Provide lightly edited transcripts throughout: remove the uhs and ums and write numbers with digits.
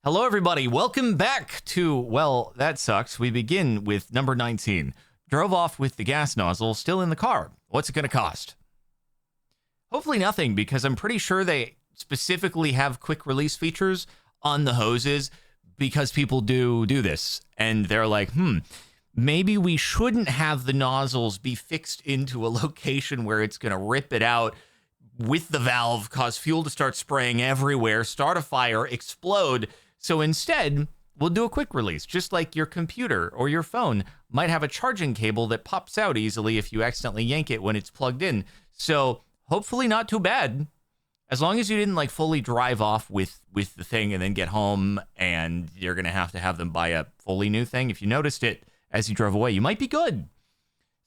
Hello, everybody. Welcome back to, well, that sucks. We begin with number 19. Drove off with the gas nozzle still in the car. What's it going to cost? Hopefully nothing, because I'm pretty sure they specifically have quick release features on the hoses because people do this. And they're like, maybe we shouldn't have the nozzles be fixed into a location where it's going to rip it out with the valve, cause fuel to start spraying everywhere, start a fire, explode. So instead, we'll do a quick release, just like your computer or your phone might have a charging cable that pops out easily if you accidentally yank it when it's plugged in. So hopefully not too bad, as long as you didn't like fully drive off with the thing and then get home and you're going to have them buy a fully new thing. If you noticed it as you drove away, you might be good.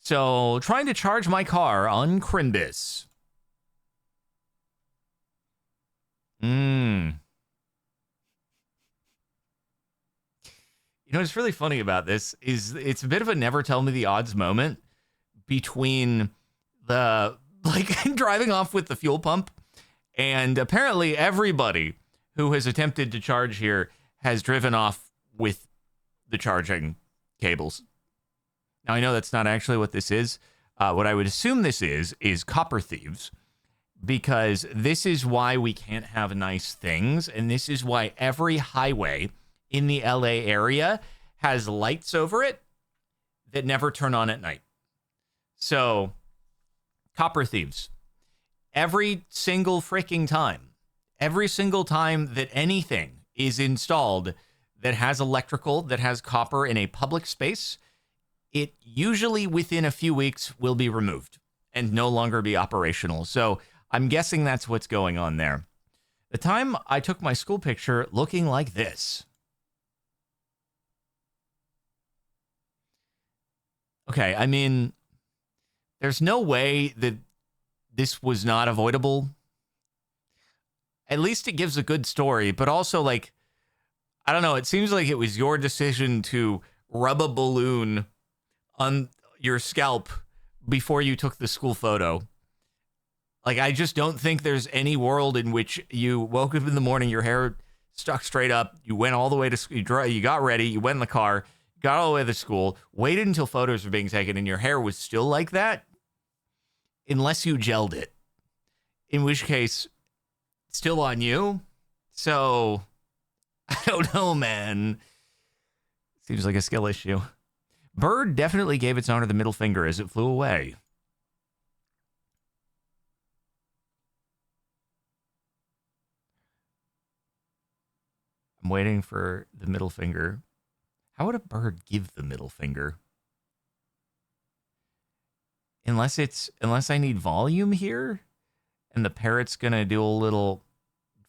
So trying to charge my car on Crimbus. You know, what's really funny about this is it's a bit of a never tell me the odds moment between the, like, driving off with the fuel pump, and apparently everybody who has attempted to charge here has driven off with the charging cables. Now, I know that's not actually what this is. What I would assume this is copper thieves, because this is why we can't have nice things, and this is why every highway in the LA area has lights over it that never turn on at night. So, copper thieves. Every single freaking time, every single time that anything is installed that has electrical, that has copper in a public space, it usually within a few weeks will be removed and no longer be operational. So, I'm guessing that's what's going on there. The time I took my school picture looking like this. Okay, I mean, there's no way that this was not avoidable. At least it gives a good story, but also, like, I don't know, it seems like it was your decision to rub a balloon on your scalp before you took the school photo. Like, I just don't think there's any world in which you woke up in the morning, your hair stuck straight up, you went all the way to school, you got ready, you went in the car, got all the way to school, waited until photos were being taken, and your hair was still like that, unless you gelled it. In which case, it's still on you. So, I don't know, man. Seems like a skill issue. Bird definitely gave its owner the middle finger as it flew away. I'm waiting for the middle finger. How would a bird give the middle finger? Unless I need volume here, and the parrot's gonna do a little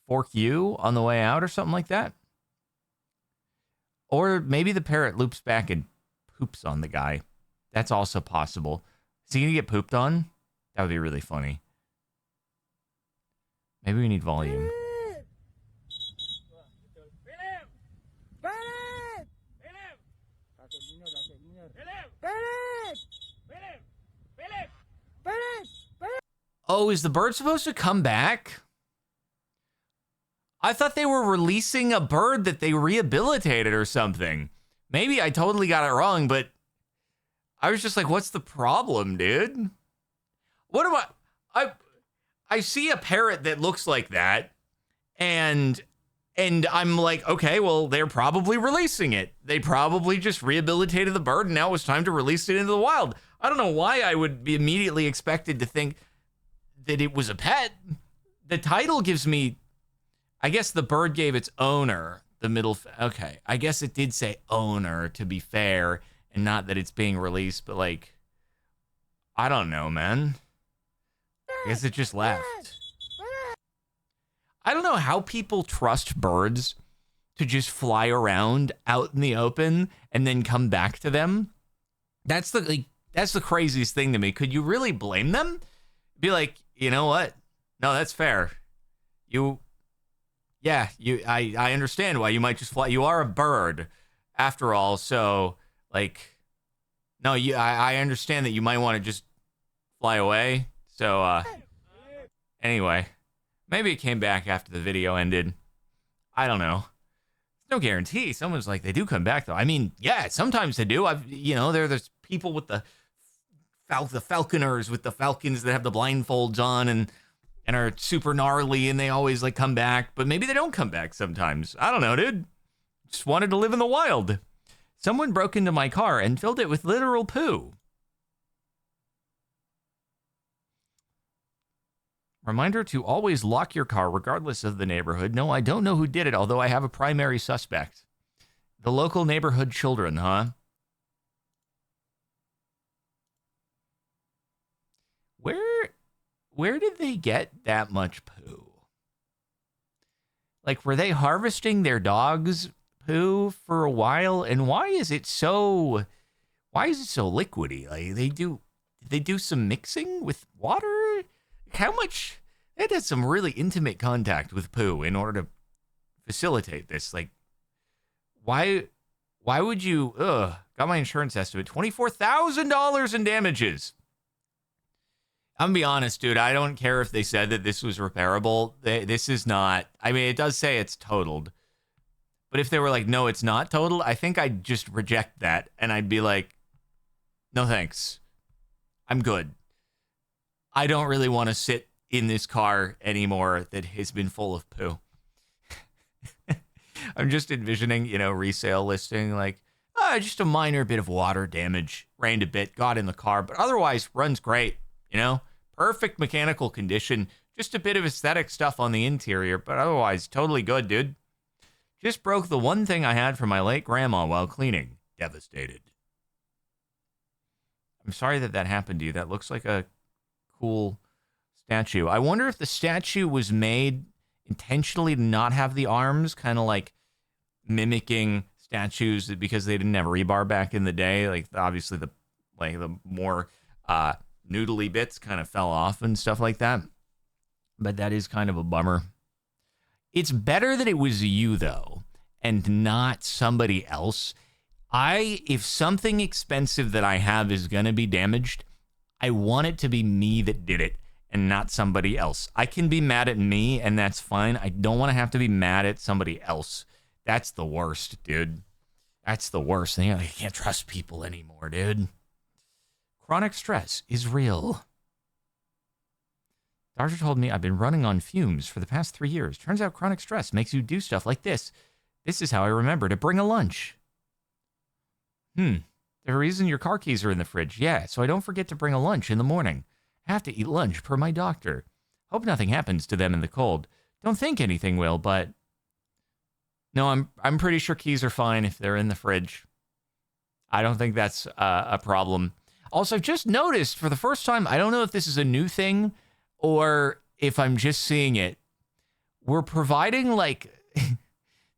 fork you on the way out or something like that. Or maybe the parrot loops back and poops on the guy. That's also possible. Is he gonna get pooped on? That would be really funny. Maybe we need volume. Oh, is the bird supposed to come back? I thought they were releasing a bird that they rehabilitated or something. Maybe I totally got it wrong, but I was just like, what's the problem, dude? What am I see a parrot that looks like that, and I'm like, okay, well, they're probably releasing it. They probably just rehabilitated the bird, and now it's time to release it into the wild. I don't know why I would be immediately expected to think that it was a pet. The title gives me, I guess the bird gave its owner the middle. Okay, I guess it did say owner, to be fair, and not that it's being released, but like, I don't know, man. I guess it just left. I don't know how people trust birds to just fly around out in the open and then come back to them. That's the craziest thing to me. Could you really blame them? Be like, you know what? No, that's fair. I understand why you might just fly. You are a bird, after all. So, like, no, I understand that you might want to just fly away. So, anyway, maybe it came back after the video ended. I don't know. No guarantee. Someone's like, they do come back though. I mean, yeah, sometimes they do. There's people with the falconers with the falcons that have the blindfolds on and are super gnarly and they always like come back, but maybe they don't come back sometimes. I don't know, dude. Just wanted to live in the wild. Someone broke into my car and filled it with literal poo. Reminder to always lock your car regardless of the neighborhood. No, I don't know who did it, although I have a primary suspect. The local neighborhood children, huh? Where did they get that much poo? Like, were they harvesting their dog's poo for a while? And why is it so liquidy? Like, did they do some mixing with water? How much? It has some really intimate contact with poo in order to facilitate this. Like, why would you? Got my insurance estimate, $24,000 in damages. I'm gonna be honest, dude. I don't care if they said that this was repairable. This is not. I mean, it does say it's totaled. But if they were like, no, it's not totaled, I think I'd just reject that. And I'd be like, no, thanks. I'm good. I don't really want to sit in this car anymore that has been full of poo. I'm just envisioning, resale listing, like, just a minor bit of water damage, rained a bit, got in the car, but otherwise runs great. Perfect mechanical condition, just a bit of aesthetic stuff on the interior, but otherwise totally good, dude. Just broke the one thing I had from my late grandma while cleaning. Devastated. I'm sorry that happened to you. That looks like a cool statue. I wonder if the statue was made intentionally to not have the arms, kind of like mimicking statues because they didn't have rebar back in the day. Like, obviously the more noodly bits kind of fell off and stuff like that. But that is kind of a bummer. It's better that it was you, though, and not somebody else. If something expensive that I have is going to be damaged, I want it to be me that did it and not somebody else. I can be mad at me, and that's fine. I don't want to have to be mad at somebody else. That's the worst, dude. That's the worst thing. I can't trust people anymore, dude. Chronic stress is real. Doctor told me I've been running on fumes for the past 3 years. Turns out chronic stress makes you do stuff like this. This is how I remember to bring a lunch. The reason your car keys are in the fridge. Yeah, so I don't forget to bring a lunch in the morning. I have to eat lunch per my doctor. Hope nothing happens to them in the cold. Don't think anything will, but... No, I'm pretty sure keys are fine if they're in the fridge. I don't think that's a problem. Also, I've just noticed for the first time, I don't know if this is a new thing or if I'm just seeing it. We're providing, like,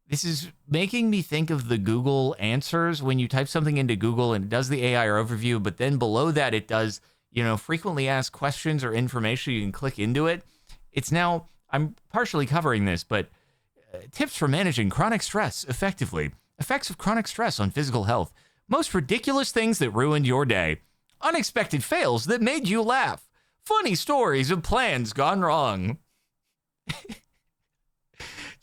this is making me think of the Google answers when you type something into Google and it does the AI overview, but then below that it does, frequently asked questions or information. You can click into it. It's now, I'm partially covering this, but tips for managing chronic stress effectively. Effects of chronic stress on physical health. Most ridiculous things that ruined your day. Unexpected fails that made you laugh. Funny stories of plans gone wrong.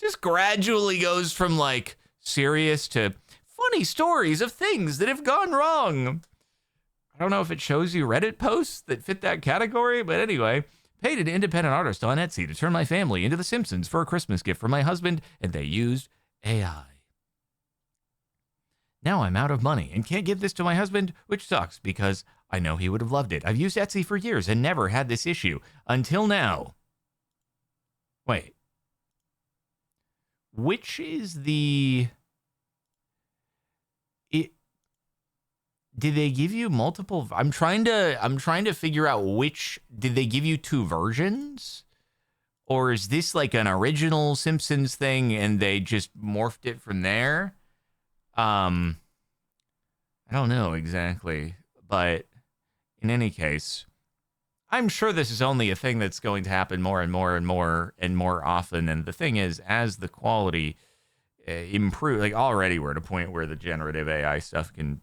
Just gradually goes from like serious to funny stories of things that have gone wrong. I don't know if it shows you Reddit posts that fit that category, but anyway, paid an independent artist on Etsy to turn my family into The Simpsons for a Christmas gift for my husband, and they used AI. Now I'm out of money and can't give this to my husband, which sucks because I know he would have loved it. I've used Etsy for years and never had this issue until now. Wait. Which is the... Did they give you multiple? I'm trying to figure out which. Did they give you two versions? Or is this like an original Simpsons thing and they just morphed it from there? I don't know exactly, but in any case, I'm sure this is only a thing that's going to happen more and more and more and more often. And the thing is, as the quality improves, like already we're at a point where the generative AI stuff can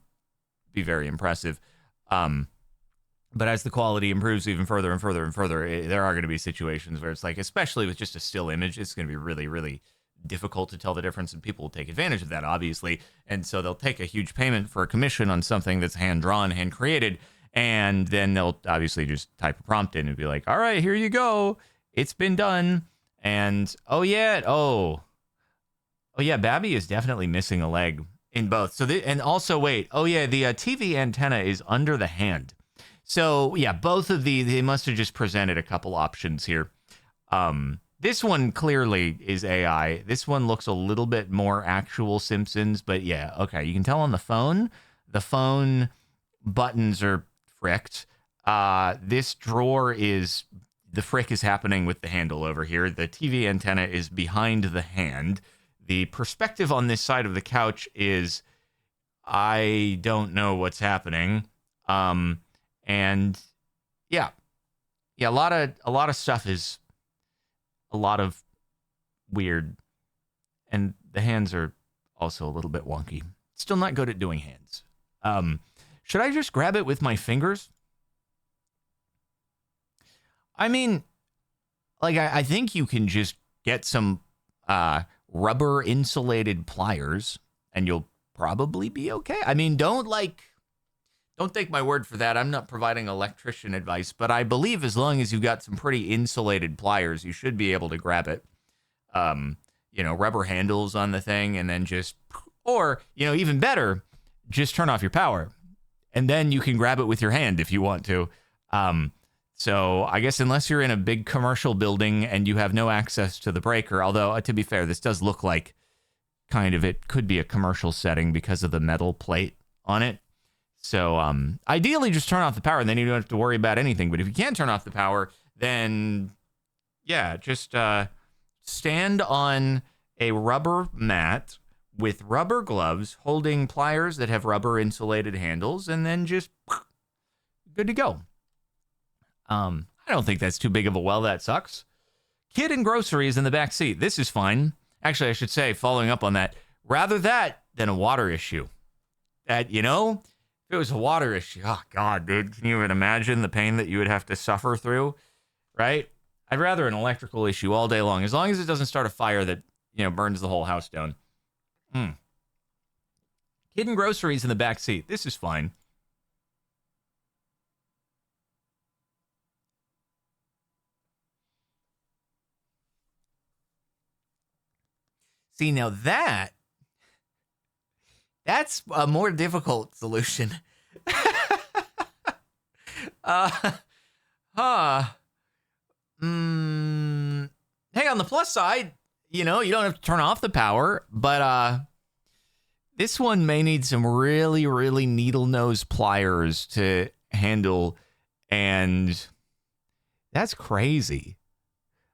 be very impressive. But as the quality improves even further and further and further, there are going to be situations where it's like, especially with just a still image, it's going to be really, really difficult to tell the difference, and people will take advantage of that, obviously. And so they'll take a huge payment for a commission on something that's hand-drawn, hand-created, and then they'll obviously just type a prompt in and be like, all right, here you go. It's been done. And, oh, yeah, Babby is definitely missing a leg in both. So, and also, wait, oh, yeah, the TV antenna is under the hand. So, yeah, both of they must have just presented a couple options here. This one clearly is AI. This one looks a little bit more actual Simpsons, but yeah, okay. You can tell on the phone buttons are fricked. This drawer the frick is happening with the handle over here. The TV antenna is behind the hand. The perspective on this side of the couch is, I don't know what's happening. And yeah, a lot of stuff is a lot of weird, and the hands are also a little bit wonky. Still not good at doing hands. Should I just grab it with my fingers? I mean, like, I think you can just get some rubber insulated pliers and you'll probably be okay. I mean, don't take my word for that. I'm not providing electrician advice, but I believe as long as you've got some pretty insulated pliers, you should be able to grab it. Rubber handles on the thing, and then or even better, just turn off your power, and then you can grab it with your hand if you want to. So I guess unless you're in a big commercial building and you have no access to the breaker, although to be fair, this does look like it could be a commercial setting because of the metal plate on it. So ideally, just turn off the power, and then you don't have to worry about anything. But if you can't turn off the power, then yeah, just stand on a rubber mat with rubber gloves holding pliers that have rubber insulated handles, and then just good to go. I don't think that's too big of a well, that sucks. Kid and groceries in the back seat. This is fine. Actually, I should say, following up on that, rather that than a water issue. If it was a water issue, oh, God, dude, can you even imagine the pain that you would have to suffer through, right? I'd rather an electrical issue all day long, as long as it doesn't start a fire that, burns the whole house down. Kid and groceries in the back seat. This is fine. See, now that's a more difficult solution. Hey, on the plus side, you don't have to turn off the power, but this one may need some really, really needle nose pliers to handle, and that's crazy.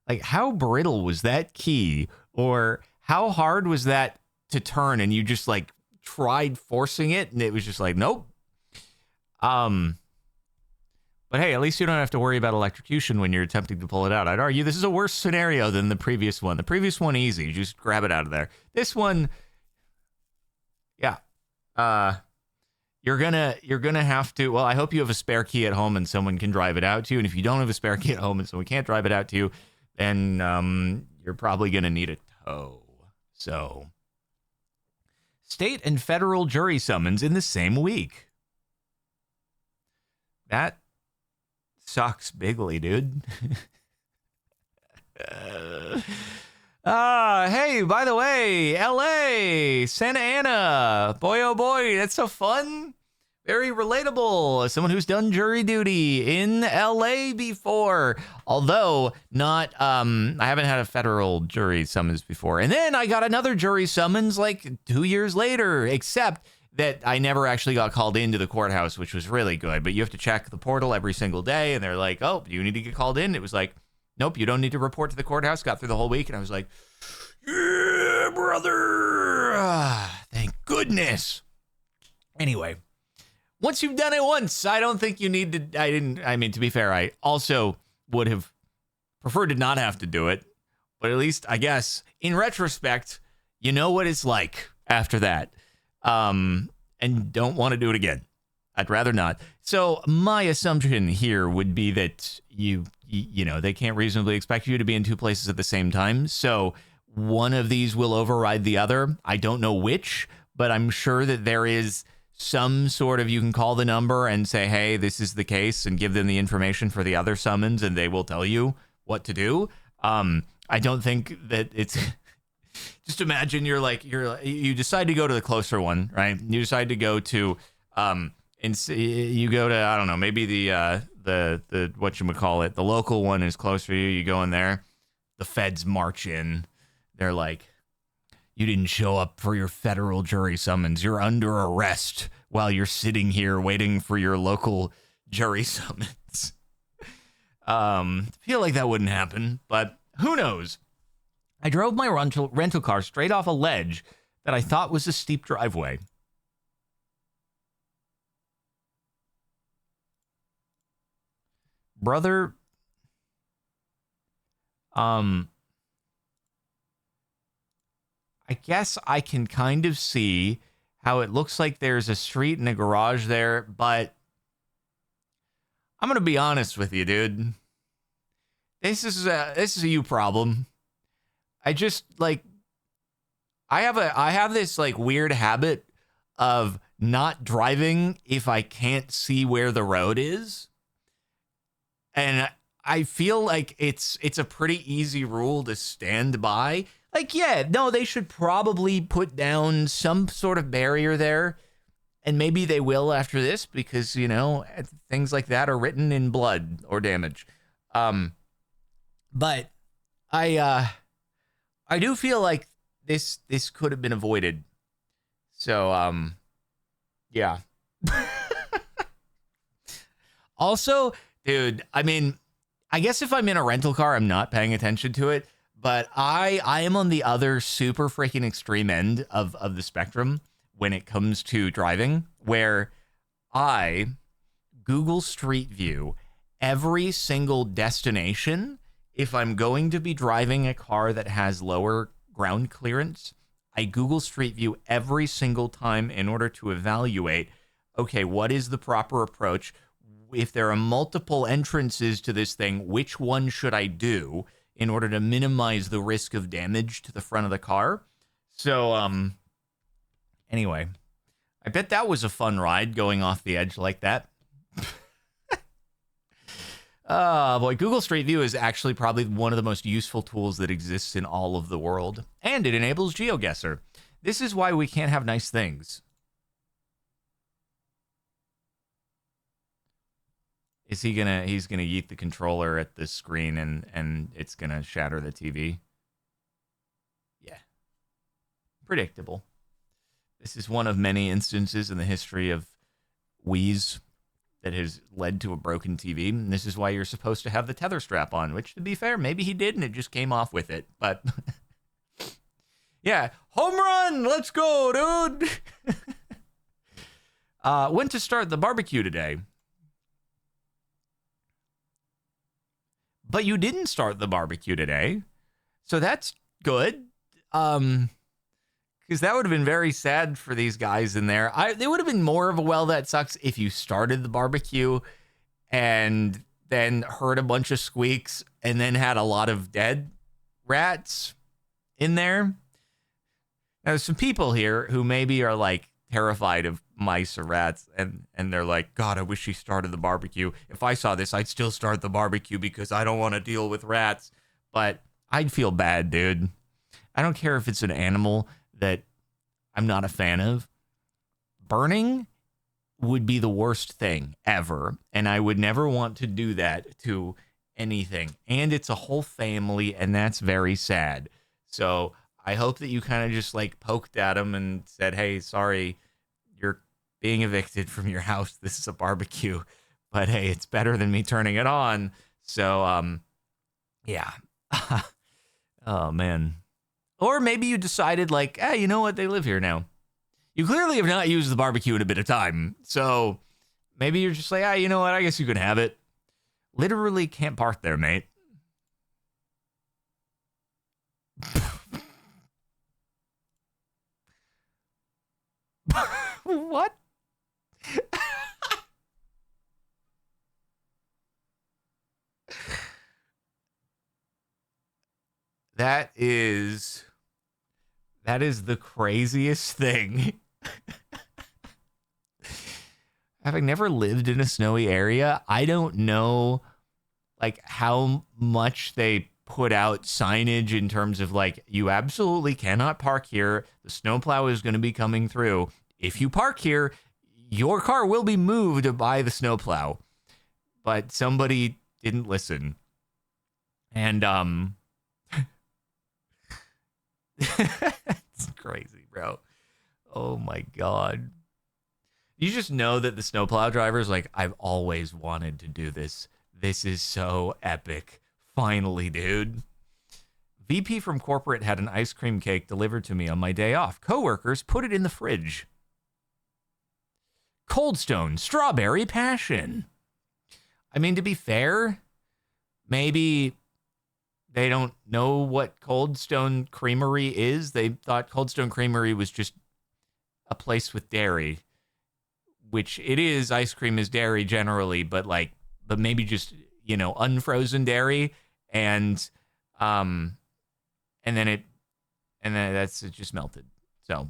Like, how brittle was that key, or how hard was that to turn, and you just tried forcing it and it was just nope. But hey, at least you don't have to worry about electrocution when you're attempting to pull it out. I'd argue this is a worse scenario than the previous one. The previous one, easy, just grab it out of there. This one, yeah, you're gonna have to. Well, I hope you have a spare key at home and someone can drive it out to you. And if you don't have a spare key at home and someone can't drive it out to you, then you're probably gonna need a tow. So, state and federal jury summons in the same week. That sucks bigly, dude. Hey, by the way, LA, Santa Ana. Boy, oh boy, that's so fun. Very relatable. As someone who's done jury duty in LA before. Although not, I haven't had a federal jury summons before. And then I got another jury summons 2 years later, except that I never actually got called into the courthouse, which was really good. But you have to check the portal every single day. And they're like, oh, do you need to get called in? It was like, nope, you don't need to report to the courthouse. Got through the whole week. And I was like, yeah, brother. Thank goodness. Anyway. Once you've done it once, I don't think you need to. To be fair, I also would have preferred to not have to do it. But at least, I guess, in retrospect, you know what it's like after that. And don't want to do it again. I'd rather not. So my assumption here would be that they can't reasonably expect you to be in two places at the same time. So one of these will override the other. I don't know which, but I'm sure that there is some sort of, you can call the number and say, hey, this is the case, and give them the information for the other summons, and they will tell you what to do. I don't think that it's just imagine you decide to go to the closer one, right? You decide to go to and you go to, I don't know, maybe the whatchamacallit, the local one is close for you. You go in there, the feds march in. They're like, you didn't show up for your federal jury summons. You're under arrest while you're sitting here waiting for your local jury summons. I feel like that wouldn't happen, but who knows? I drove my rental car straight off a ledge that I thought was a steep driveway. Brother, I guess I can kind of see how it looks like there's a street and a garage there, but I'm going to be honest with you, dude. This is a you problem. I just I have this like weird habit of not driving if I can't see where the road is. And I feel like it's a pretty easy rule to stand by. Like, yeah, no, they should probably put down some sort of barrier there. And maybe they will after this because, you know, things like that are written in blood or damage. But I do feel like this could have been avoided. So, yeah. Also, dude, I mean, I guess if I'm in a rental car, I'm not paying attention to it. But I am on the other super freaking extreme end of the spectrum when it comes to driving, where I Google Street View every single destination. If I'm going to be driving a car that has lower ground clearance, I Google Street View every single time in order to evaluate, okay, what is the proper approach? If there are multiple entrances to this thing, which one should I do in order to minimize the risk of damage to the front of the car? So, anyway, I bet that was a fun ride going off the edge like that. Boy, Google Street View is actually probably one of the most useful tools that exists in all of the world. And it enables GeoGuessr. This is why we can't have nice things. Is he's gonna yeet the controller at the screen and it's gonna shatter the TV? Yeah. Predictable. This is one of many instances in the history of Wii's that has led to a broken TV. And this is why you're supposed to have the tether strap on, which, to be fair, maybe he did and it just came off with it. But yeah, home run! Let's go, dude! Went to start the barbecue today. But you didn't start the barbecue today. So that's good. Because that would have been very sad for these guys in there. They would have been more of a well, that sucks if you started the barbecue and then heard a bunch of squeaks and then had a lot of dead rats in there. Now, there's some people here who maybe are like terrified of mice or rats, and they're like, God, I wish he started the barbecue. If I saw this, I'd still start the barbecue because I don't want to deal with rats. But I'd feel bad, dude. I don't care if it's an animal that I'm not a fan of. Burning would be the worst thing ever, and I would never want to do that to anything. And it's a whole family, and that's very sad. So I hope that you kind of just like poked at him and said, hey, sorry, you're being evicted from your house. This is a barbecue, but hey, it's better than me turning it on. So, yeah. Oh, man. Or maybe you decided like, hey, you know what? They live here now. You clearly have not used the barbecue in a bit of time. So maybe you're just like, you know what? I guess you can have it. Literally can't park there, mate. What? That is the craziest thing. Having never lived in a snowy area, I don't know like how much they put out signage in terms of like, you absolutely cannot park here. The snowplow is going to be coming through. If you park here, your car will be moved by the snowplow. But somebody didn't listen. And it's crazy, bro. Oh my God. You just know that the snowplow driver's like, I've always wanted to do this. This is so epic. Finally, dude. VP from corporate had an ice cream cake delivered to me on my day off. Coworkers put it in the fridge. Cold Stone Strawberry Passion. I mean, to be fair, maybe they don't know what Cold Stone Creamery is. They thought Cold Stone Creamery was just a place with dairy, which it is. Ice cream is dairy generally, but maybe just, you know, unfrozen dairy, and then it just melted. So,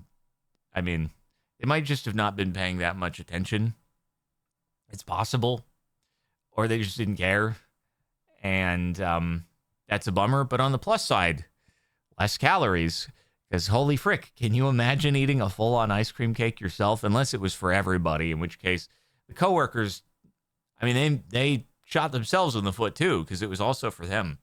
I mean, they might just have not been paying that much attention. It's possible, or they just didn't care, and that's a bummer. But on the plus side, less calories. Because holy frick, can you imagine eating a full-on ice cream cake yourself? Unless it was for everybody, in which case the coworkers, I mean, they shot themselves in the foot too, because it was also for them.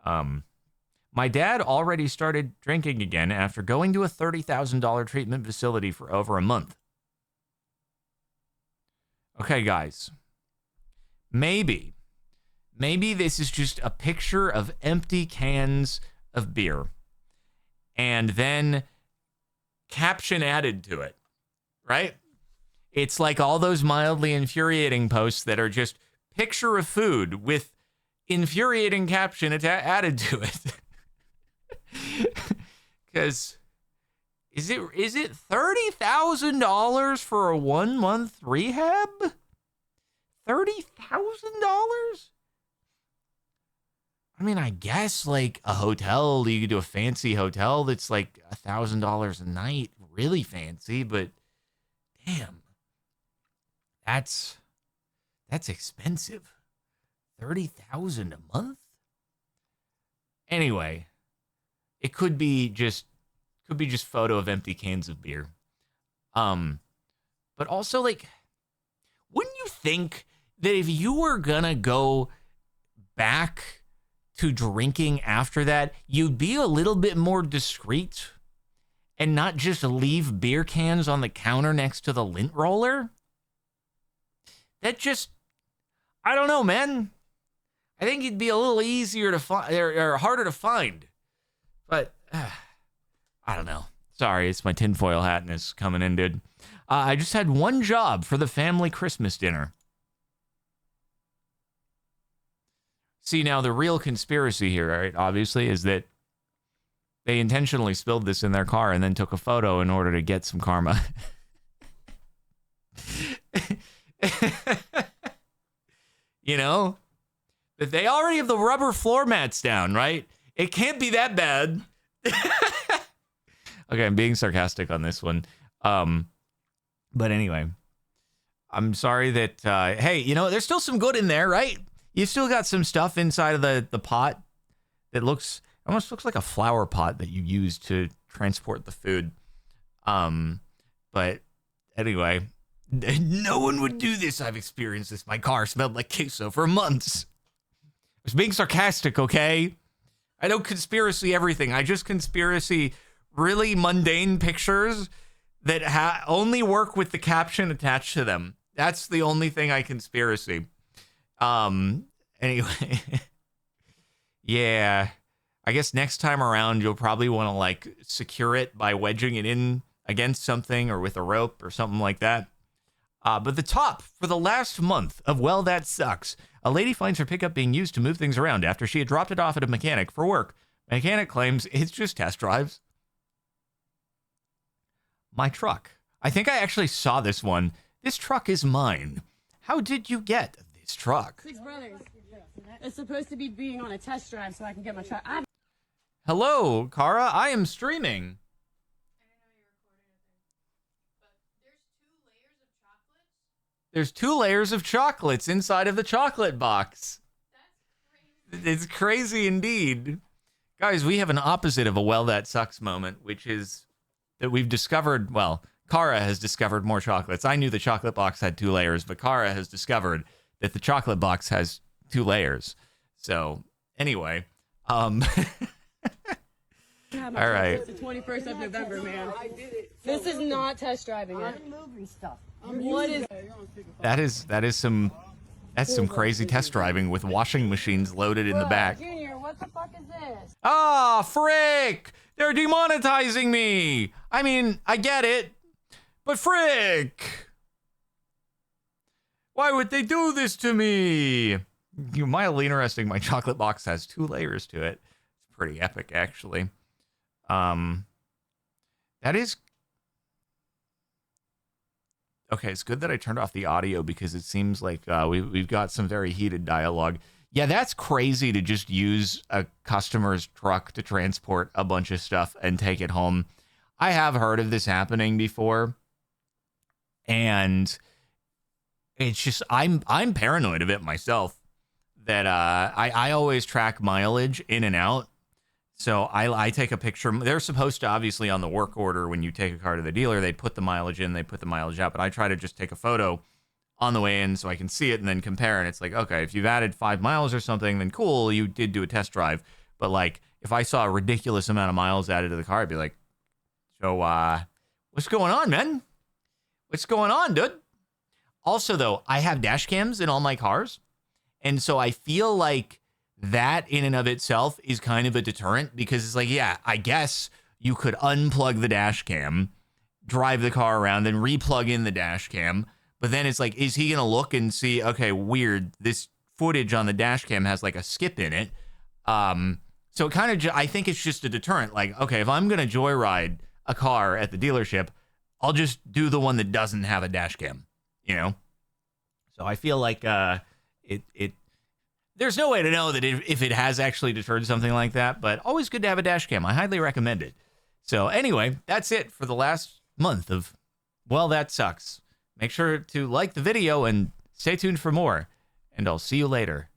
My dad already started drinking again after going to a $30,000 treatment facility for over a month. Okay, guys. Maybe this is just a picture of empty cans of beer, and then caption added to it, right? It's like all those mildly infuriating posts that are just picture of food with infuriating caption added to it. Because is it $30,000 for a 1 month rehab? $30,000? I mean, I guess like a hotel, you could do a fancy hotel that's like $1,000 a night, really fancy, but damn, that's expensive. $30,000 a month? Anyway, it could be just photo of empty cans of beer. But also, like, wouldn't you think that if you were gonna go back to drinking after that, you'd be a little bit more discreet and not just leave beer cans on the counter next to the lint roller? That just, I don't know, man. I think it'd be a little easier to find, or harder to find. But, I don't know. Sorry, it's my tinfoil hatness coming in, dude. I just had one job for the family Christmas dinner. See, now the real conspiracy here, right, obviously, is that they intentionally spilled this in their car and then took a photo in order to get some karma. You know? But they already have the rubber floor mats down, right? It can't be that bad. Okay, I'm being sarcastic on this one. But anyway, I'm sorry that, hey, you know, there's still some good in there, right? You still got some stuff inside of the pot that almost looks like a flower pot that you use to transport the food. But anyway, no one would do this. I've experienced this. My car smelled like queso for months. I was being sarcastic, okay? I don't conspiracy everything. I just conspiracy really mundane pictures that only work with the caption attached to them. That's the only thing I conspiracy. Anyway. Yeah. I guess next time around, you'll probably want to like secure it by wedging it in against something or with a rope or something like that. But the top for the last month of Well, That Sucks. A lady finds her pickup being used to move things around after she had dropped it off at a mechanic for work. Mechanic claims it's just test drives. My truck. I think I actually saw this one. This truck is mine. How did you get this truck? Six Brothers. It's supposed to be being on a test drive so I can get my truck. Hello, Kara. I am streaming. There's 2 layers of chocolates inside of the chocolate box. It's crazy indeed. Guys, we have an opposite of a well that sucks moment, which is that we've discovered, well, Kara has discovered more chocolates. I knew the chocolate box had 2 layers, but Kara has discovered that the chocolate box has 2 layers. So, anyway, all right. It's the 21st of November, man. This is not test driving it. I'm moving stuff. What is That is some crazy test driving with washing machines loaded in the back. Junior, what the fuck is this? Ah, frick! They're demonetizing me! I mean, I get it, but frick! Why would they do this to me? You're mildly interesting. My chocolate box has 2 layers to it. It's pretty epic, actually. That is... Okay, it's good that I turned off the audio because it seems like we've got some very heated dialogue. Yeah, that's crazy to just use a customer's truck to transport a bunch of stuff and take it home. I have heard of this happening before, and it's just I'm paranoid of it myself. That I always track mileage in and out. So I take a picture. They're supposed to, obviously, on the work order, when you take a car to the dealer, they put the mileage in, they put the mileage out. But I try to just take a photo on the way in so I can see it and then compare. And it's like, okay, if you've added 5 miles or something, then cool, you did do a test drive. But like, if I saw a ridiculous amount of miles added to the car, I'd be like, so what's going on, man? What's going on, dude? Also, though, I have dash cams in all my cars. And so I feel like that in and of itself is kind of a deterrent, because it's like, yeah, I guess you could unplug the dash cam, drive the car around, then replug in the dash cam. But then it's like, is he going to look and see, okay, weird, this footage on the dash cam has like a skip in it. So it kind of, I think it's just a deterrent. Like, okay, if I'm going to joyride a car at the dealership, I'll just do the one that doesn't have a dash cam, you know? So I feel like there's no way to know that if it has actually deterred something like that, but always good to have a dash cam. I highly recommend it. So anyway, that's it for the last month of Well, That Sucks. Make sure to like the video and stay tuned for more, and I'll see you later.